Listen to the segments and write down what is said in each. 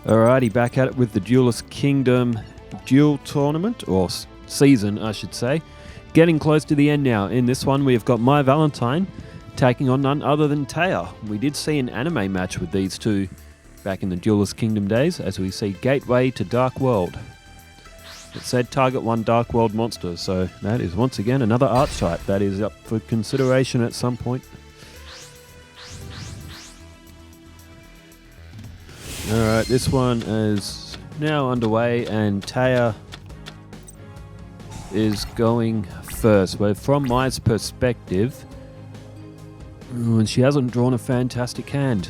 Alrighty, back at it with the Duelist Kingdom Duel Tournament, or season I should say. Getting close to the end now. In this one we have got Mai Valentine taking on none other than Taya. We did see an anime match with these two back in the Duelist Kingdom days, as we see Gateway to Dark World. It said target one Dark World monster, so that is once again another archetype that is up for consideration at some point. Alright, this one is now underway and Taya is going first. But from Mai's perspective, and she hasn't drawn a fantastic hand.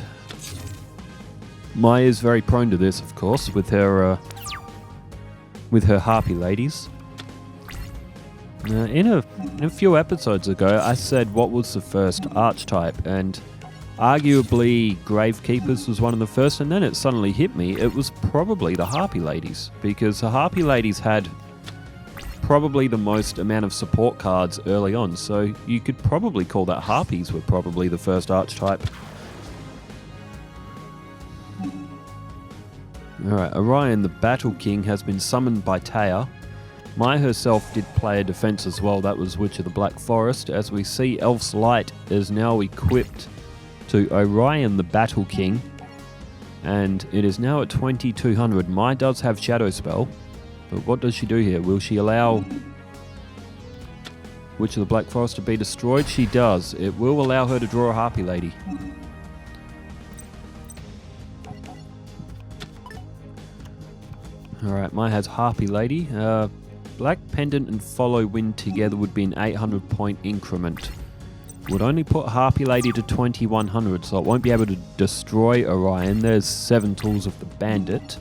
Mai is very prone to this, of course, with her Harpy ladies. In a few episodes ago, I said what was the first archetype, and arguably Gravekeepers was one of the first, and then it suddenly hit me. It was probably the Harpy ladies, because the Harpy ladies had probably the most amount of support cards early on, so you could probably call that Harpies were probably the first archetype. Alright, Orion the Battle King has been summoned by Taya. Mai herself did play a defense as well, that was Witch of the Black Forest. As we see, Elf's Light is now equipped to Orion the Battle King, and it is now at 2200. Mai does have Shadow Spell, but what does she do here? Will she allow Witch of the Black Forest to be destroyed? She does. It will allow her to draw a Harpy Lady. Alright, Mai has Harpy Lady. Black Pendant and Follow Wind together would be an 800 point increment. Would only put Harpy Lady to 2100, so it won't be able to destroy Orion. There's 7 tools of the Bandit.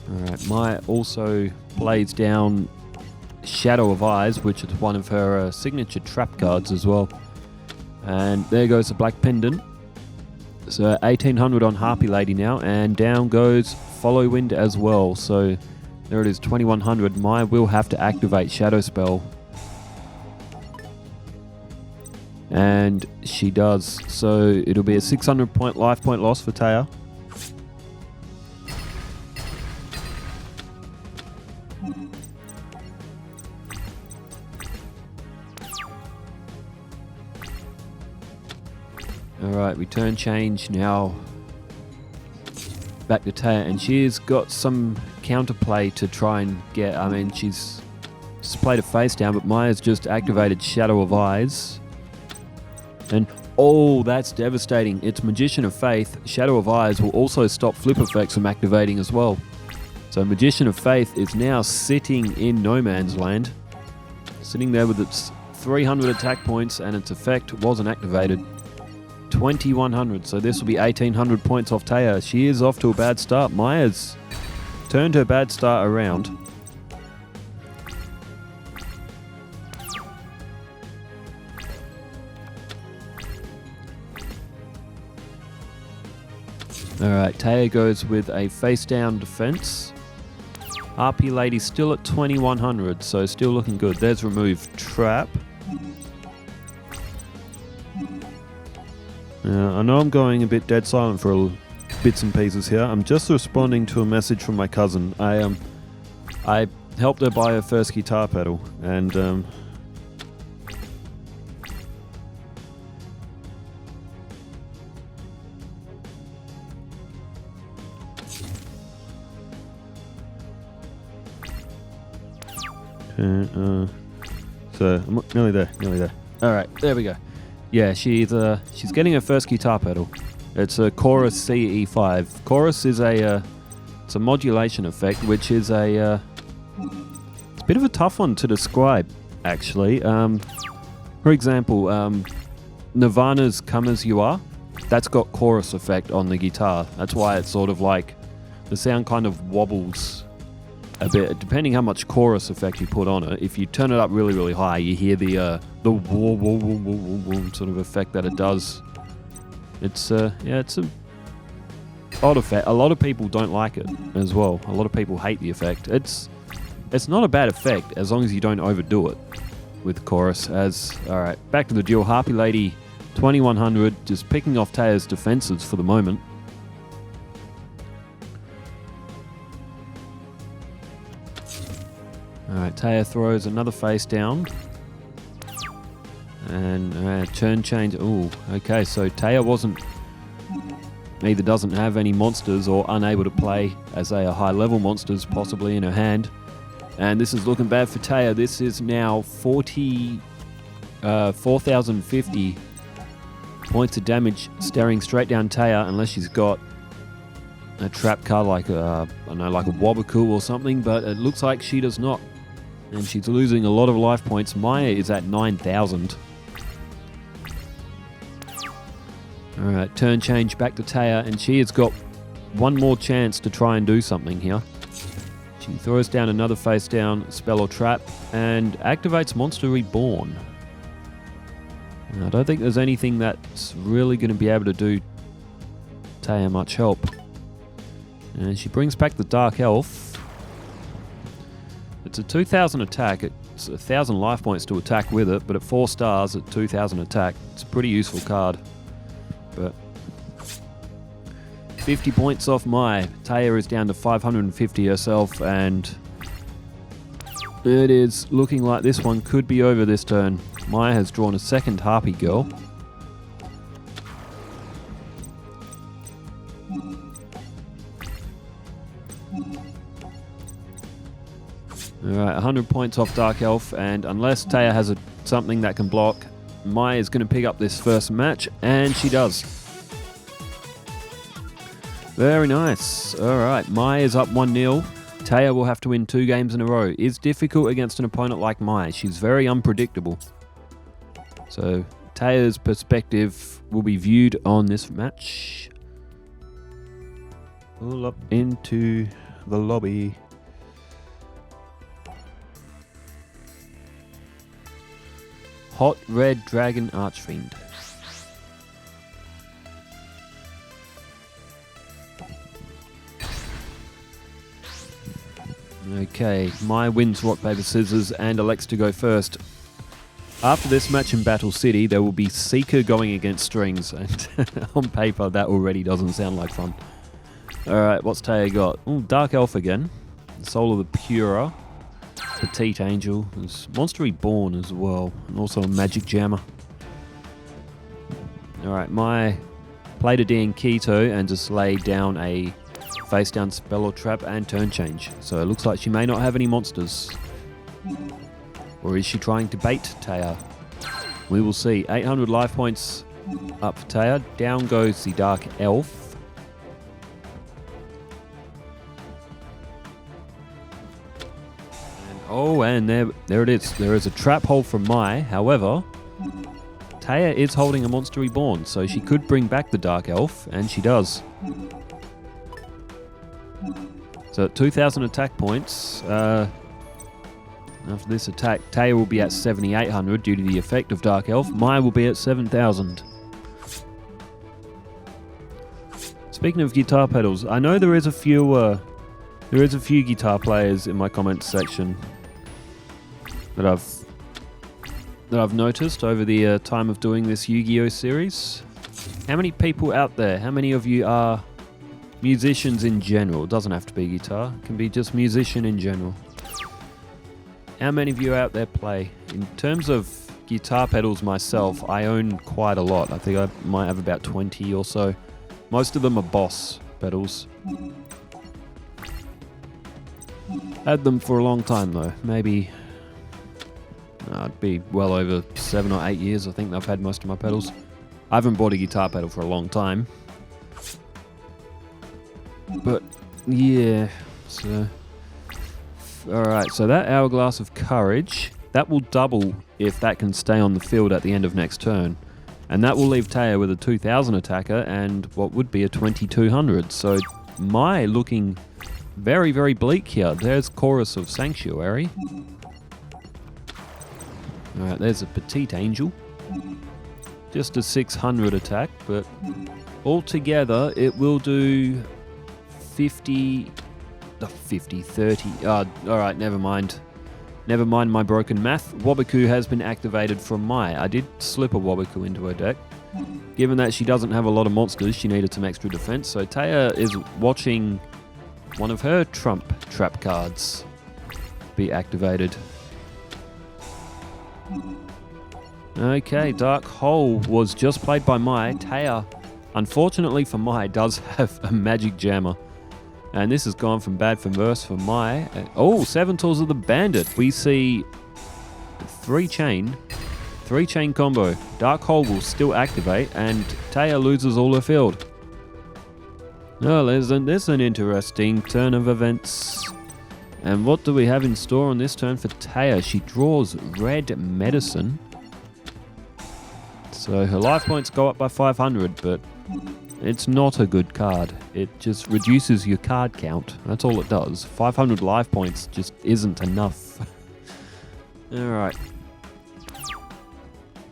Alright, Mai also plays down Shadow of Eyes, which is one of her signature trap cards as well. And there goes the Black Pendant. So 1800 on Harpy Lady now, and down goes Follow Wind as well. So there it is, 2100. Mai will have to activate Shadow Spell. And she does. So it'll be a 600 point life point loss for Taya. Alright, we turn change now back to Taya, and she's got some counterplay to try and get. I mean, she's just played a face down, but Maya's just activated Shadow of Eyes. And oh, that's devastating. It's Magician of Faith. Shadow of Eyes will also stop flip effects from activating as well. So Magician of Faith is now sitting in no man's land. Sitting there with its 300 attack points, and its effect wasn't activated. 2100, so this will be 1800 points off Taya. She is off to a bad start. Maya's turned her bad start around. Alright, Taya goes with a face down defense. Harpy Lady still at 2100, so still looking good. There's remove trap. I know I'm going a bit dead silent for bits and pieces here. I'm just responding to a message from my cousin. I helped her buy her first guitar pedal, and so I'm nearly there. Alright, there we go. Yeah, she's getting her first guitar pedal. It's a Chorus CE5. Chorus is it's a modulation effect, which is it's a bit of a tough one to describe, actually. For example, Nirvana's Come As You Are, that's got chorus effect on the guitar. That's why it's sort of like the sound kind of wobbles a bit, depending how much chorus effect you put on it. If you turn it up really, really high, you hear the whoa, whoa, whoa, whoa, whoa sort of effect that it does. It's it's a odd effect. A lot of people don't like it as well. A lot of people hate the effect. It's not a bad effect as long as you don't overdo it with chorus. Alright, back to the duel. Harpy Lady 2100, just picking off Taya's defenses for the moment. Alright, Taya throws another face down. And turn change. Oh, okay, so Taya either doesn't have any monsters or unable to play as they are high level monsters possibly in her hand. And this is looking bad for Taya. This is now 4,050 points of damage staring straight down Taya, unless she's got a trap card like I don't know, like a Wabaku or something, but it looks like she does not. And she's losing a lot of life points. Maya is at 9,000. Alright, turn change back to Taya, and she has got one more chance to try and do something here. She throws down another face down, spell or trap, and activates Monster Reborn. I don't think there's anything that's really going to be able to do Taya much help. And she brings back the Dark Elf. It's a 2,000 attack. It's 1,000 life points to attack with it, but at 4 stars at 2,000 attack, it's a pretty useful card. But 50 points off Mai. Taya is down to 550 herself, and it is looking like this one could be over this turn. Mai has drawn a second Harpy Girl. Alright, 100 points off Dark Elf, and unless Taya has something that can block, Mai is going to pick up this first match, and she does. Very nice. Alright, Mai is up 1-0. Taya will have to win 2 games in a row. It's difficult against an opponent like Mai. She's very unpredictable. So, Taya's perspective will be viewed on this match. Pull up into the lobby. Hot Red Dragon Archfiend. Okay, Mai wins rock, paper, scissors and elects to go first. After this match in Battle City, there will be Seeker going against Strings, and on paper that already doesn't sound like fun. Alright, what's Taya got? Ooh, Dark Elf again. Soul of the Purer. Petite Angel. There's Monster Reborn as well, and also a Magic Jammer. Alright, Mai played a D in Keto and just laid down a face down spell or trap and turn change. So it looks like she may not have any monsters. Or is she trying to bait Taya? We will see. 800 life points up for Taya. Down goes the Dark Elf. Oh, and there it is. There is a trap hole from Mai. However, Taya is holding a Monster Reborn, so she could bring back the Dark Elf, and she does. So at 2,000 attack points, after this attack, Taya will be at 7,800 due to the effect of Dark Elf. Mai will be at 7,000. Speaking of guitar pedals, I know there is a few guitar players in my comments section that I've noticed over the time of doing this Yu-Gi-Oh series. How many people out there? How many of you are musicians in general? It doesn't have to be guitar. It can be just musician in general. How many of you out there play? In terms of guitar pedals myself, I own quite a lot. I think I might have about 20 or so. Most of them are Boss pedals. Had them for a long time though. Maybe it'd be well over 7 or 8 years I think I've had most of my pedals. I haven't bought a guitar pedal for a long time. But yeah, so alright, so that Hourglass of Courage, that will double if that can stay on the field at the end of next turn. And that will leave Taya with a 2,000 attacker and what would be a 2,200. So Mai looking very, very bleak here. There's Chorus of Sanctuary. Alright, there's a Petite Angel. Just a 600 attack, but altogether it will do 30. Alright, never mind. Never mind my broken math. Wabaku has been activated from Mai. I did slip a Wabaku into her deck. Given that she doesn't have a lot of monsters, she needed some extra defense. So Taya is watching one of her trap cards be activated. Okay, Dark Hole was just played by Mai. Taya, unfortunately for Mai, does have a Magic Jammer. And this has gone from bad for worse for Mai. Oh, 7 Tools of the Bandit. We see 3-chain combo. Dark Hole will still activate, and Taya loses all her field. Oh, there's an interesting turn of events. And what do we have in store on this turn for Taya? She draws Red Medicine. So her life points go up by 500, but it's not a good card. It just reduces your card count. That's all it does. 500 life points just isn't enough. Alright.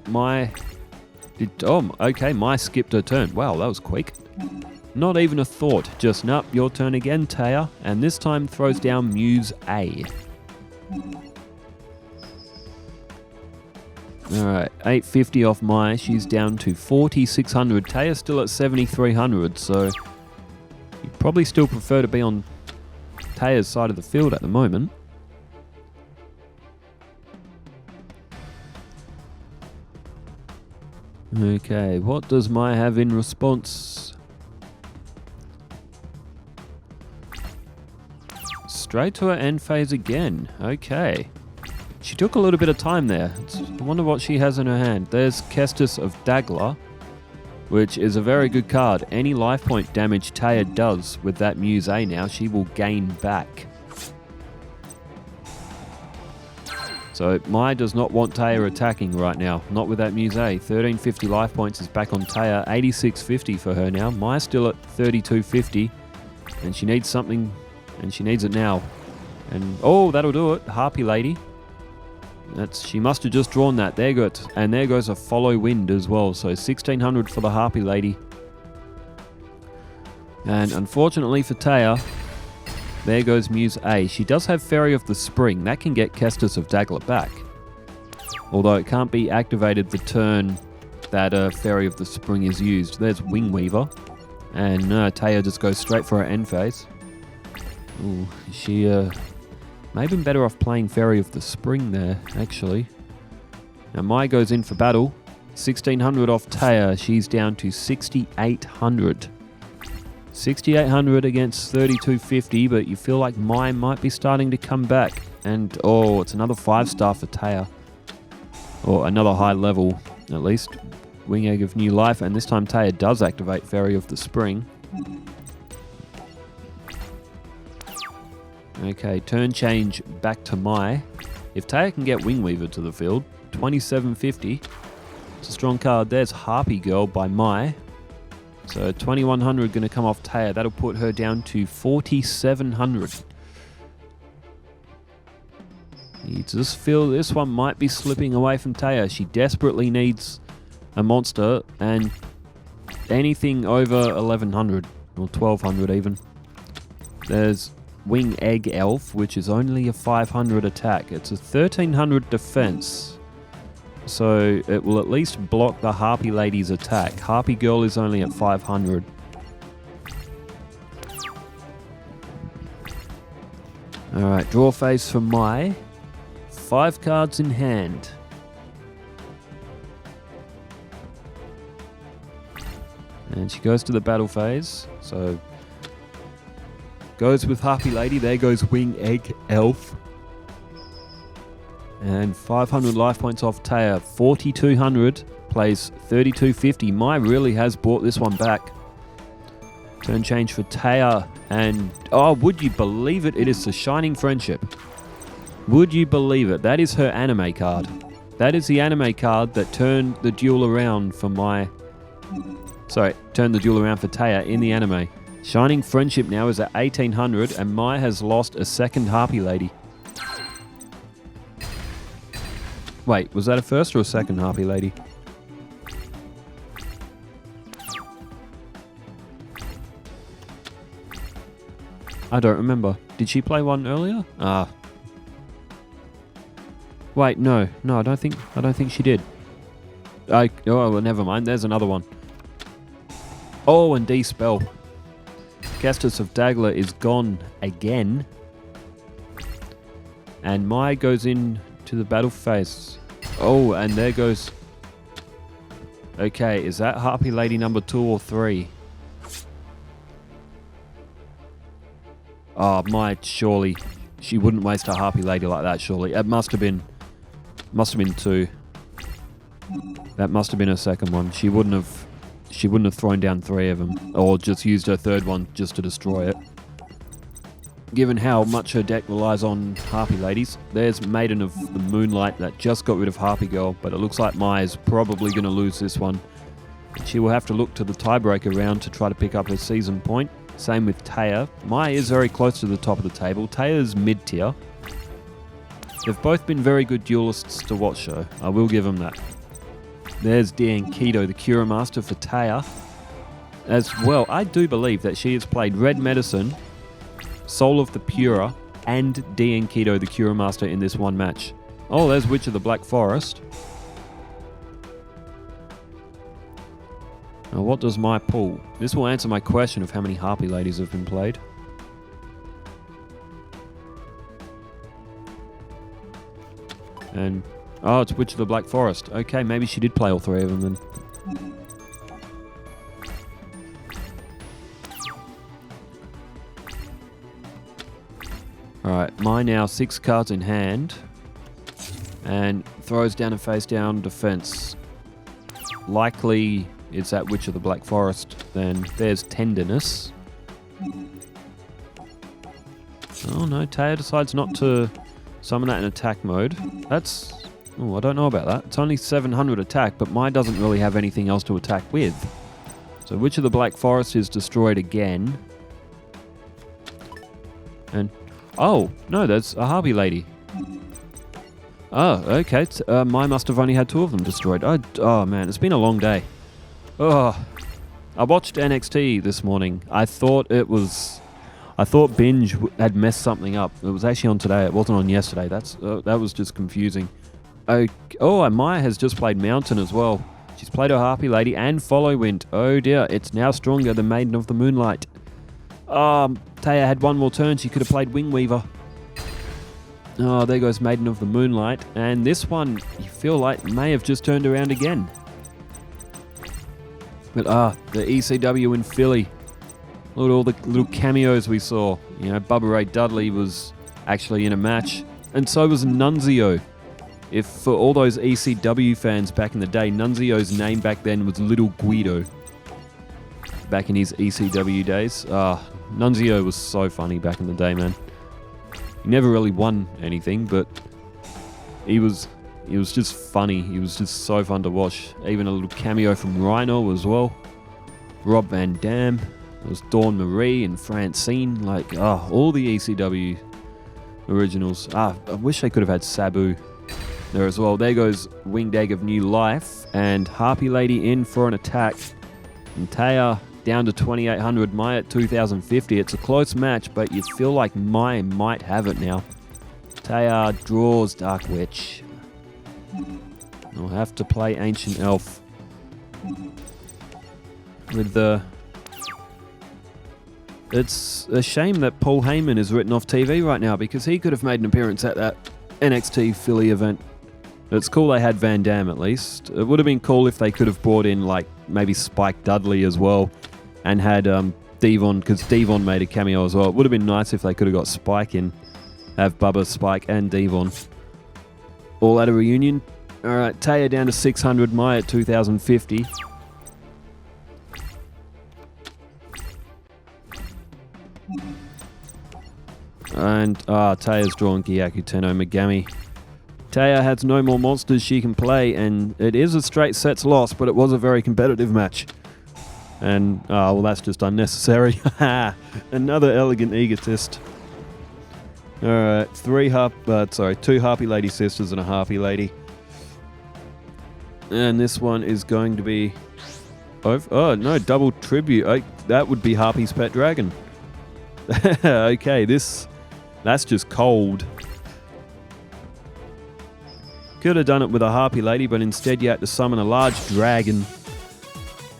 Mai skipped her turn. Wow, that was quick. Not even a thought. Just, nope, your turn again, Taya. And this time throws down Muse A. Alright, 850 off Mai. She's down to 4,600. Taya's still at 7,300, so you'd probably still prefer to be on Taya's side of the field at the moment. Okay, what does Mai have in response? Straight to her end phase again. Okay. She took a little bit of time there. I wonder what she has in her hand. There's Kestis of Dagla, which is a very good card. Any life point damage Taya does with that Muse A now, she will gain back. So Mai does not want Taya attacking right now. Not with that Muse A. 1350 life points is back on Taya. 8650 for her now. Mai's still at 3250. And she needs something, and she needs it now. And oh, that'll do it. Harpy Lady. She must have just drawn that. There goes, and there goes a Follow Wind as well. So 1600 for the Harpy Lady. And unfortunately for Taya, there goes Muse A. She does have Fairy of the Spring. That can get Kestis of Dagla back. Although it can't be activated the turn that Fairy of the Spring is used. There's Wing Weaver. And Taya just goes straight for her end phase. Ooh, she may have been better off playing Fairy of the Spring there, actually. Now Mai goes in for battle. 1600 off Taya. She's down to 6800. 6800 against 3250, but you feel like Mai might be starting to come back. And oh, it's another 5-star for Taya. Or another high level, at least. Wing Egg of New Life, and this time Taya does activate Fairy of the Spring. Okay, turn change back to Mai. If Taya can get Wing Weaver to the field, 2750. It's a strong card. There's Harpy Girl by Mai. So 2100 going to come off Taya. That'll put her down to 4700. You just feel this one might be slipping away from Taya. She desperately needs a monster, and anything over 1100 or 1200 even. There's Wing Egg Elf, which is only a 500 attack. It's a 1300 defense. So it will at least block the Harpy Lady's attack. Harpy Girl is only at 500. Alright, draw phase for Mai. 5 cards in hand. And she goes to the battle phase. So goes with Harpy Lady. There goes Wing Egg Elf. And 500 life points off Taya. 4200 plays 3250. Mai really has brought this one back. Turn change for Taya. And oh, would you believe it? It is the Shining Friendship. Would you believe it? That is her anime card. That is the anime card that turned the duel around for Mai. Sorry, turned the duel around for Taya in the anime. Shining Friendship now is at 1800, and Mai has lost a second Harpy Lady. Wait, was that a first or a second Harpy Lady? I don't remember. Did she play one earlier? Ah. Wait, no, I don't think she did. Oh, well, never mind. There's another one. Oh, and D-Spell. Castus of Dagler is gone again. And Mai goes in to the battle phase. Oh, and there goes... Okay, is that Harpy Lady number 2 or 3? Oh, Mai, surely. She wouldn't waste a Harpy Lady like that, surely. It must have been 2. That must have been her second one. She wouldn't have thrown down 3 of them, or just used her third one just to destroy it. Given how much her deck relies on Harpy Ladies, there's Maiden of the Moonlight that just got rid of Harpy Girl, but it looks like Mai is probably going to lose this one. She will have to look to the tiebreaker round to try to pick up her season point. Same with Taya. Mai is very close to the top of the table. Taya's mid-tier. They've both been very good duelists to watch, though. I will give them that. There's Diankido, the Cura Master for Taya. As well, I do believe that she has played Red Medicine, Soul of the Pura, and Diankido, the Cura Master, in this one match. Oh, there's Witch of the Black Forest. Now, what does Mai pull? This will answer my question of how many Harpy Ladies have been played. And... oh, it's Witch of the Black Forest. Okay, maybe she did play all 3 of them then. Alright, Mai now 6 cards in hand. And throws down a face down defense. Likely it's that Witch of the Black Forest. Then there's Tenderness. Oh no, Taya decides not to summon that in attack mode. That's... oh, I don't know about that. It's only 700 attack, but Mai doesn't really have anything else to attack with. So Witch of the Black Forest is destroyed again. And... oh, no, that's a Harpy Lady. Oh, okay. Mai must have only had 2 of them destroyed. Oh, man, it's been a long day. Oh, I watched NXT this morning. I thought Binge had messed something up. It was actually on today. It wasn't on yesterday. That was just confusing. Oh, and Mai has just played Mountain as well. She's played her Harpy Lady and Follow Wind. Oh dear, it's now stronger than Maiden of the Moonlight. Taya had 1 more turn. She could have played Wing Weaver. Oh, there goes Maiden of the Moonlight. And this one, you feel like may have just turned around again. But the ECW in Philly. Look at all the little cameos we saw. You know, Bubba Ray Dudley was actually in a match. And so was Nunzio. If for all those ECW fans back in the day, Nunzio's name back then was Little Guido. Back in his ECW days. Nunzio was so funny back in the day, man. He never really won anything, but he was just funny. He was just so fun to watch. Even a little cameo from Rhino as well. Rob Van Dam. There was Dawn Marie and Francine. Like, all the ECW originals. I wish they could have had Sabu there as well. There goes Winged Egg of New Life. And Harpy Lady in for an attack. And Taya down to 2,800. Mai at 2,050. It's a close match, but you feel like Mai might have it now. Taya draws Dark Witch. I'll have to play Ancient Elf. With the... It's a shame that Paul Heyman is written off TV right now, because he could have made an appearance at that NXT Philly event. It's cool they had Van Dam at least. It would have been cool if they could have brought in like maybe Spike Dudley as well, and had Devon, because Devon made a cameo as well. It would have been nice if they could have got Spike in. Have Bubba, Spike and Devon all at a reunion. Alright, Taya down to 600, Mai at 2,050. And Taya's drawn Gyaku Tenno Megami. Taya has no more monsters she can play, and it is a straight sets loss, but it was a very competitive match. And, well, that's just unnecessary. Another elegant egotist. Alright, 2 Harpy Lady sisters and a Harpy Lady. And this one is going to be... oh, no, double tribute. That would be Harpy's Pet Dragon. Okay, that's just cold. Could have done it with a Harpy Lady, but instead you had to summon a large dragon.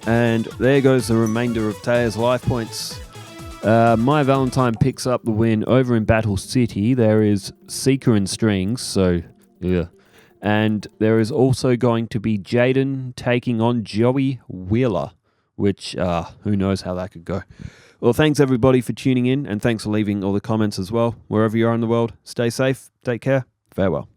And there goes the remainder of Taya's life points. Mai Valentine picks up the win over in Battle City. There is Seeker and Strings, so yeah. And there is also going to be Jaden taking on Joey Wheeler, which who knows how that could go. Well, thanks everybody for tuning in, and thanks for leaving all the comments as well. Wherever you are in the world, stay safe, take care, farewell.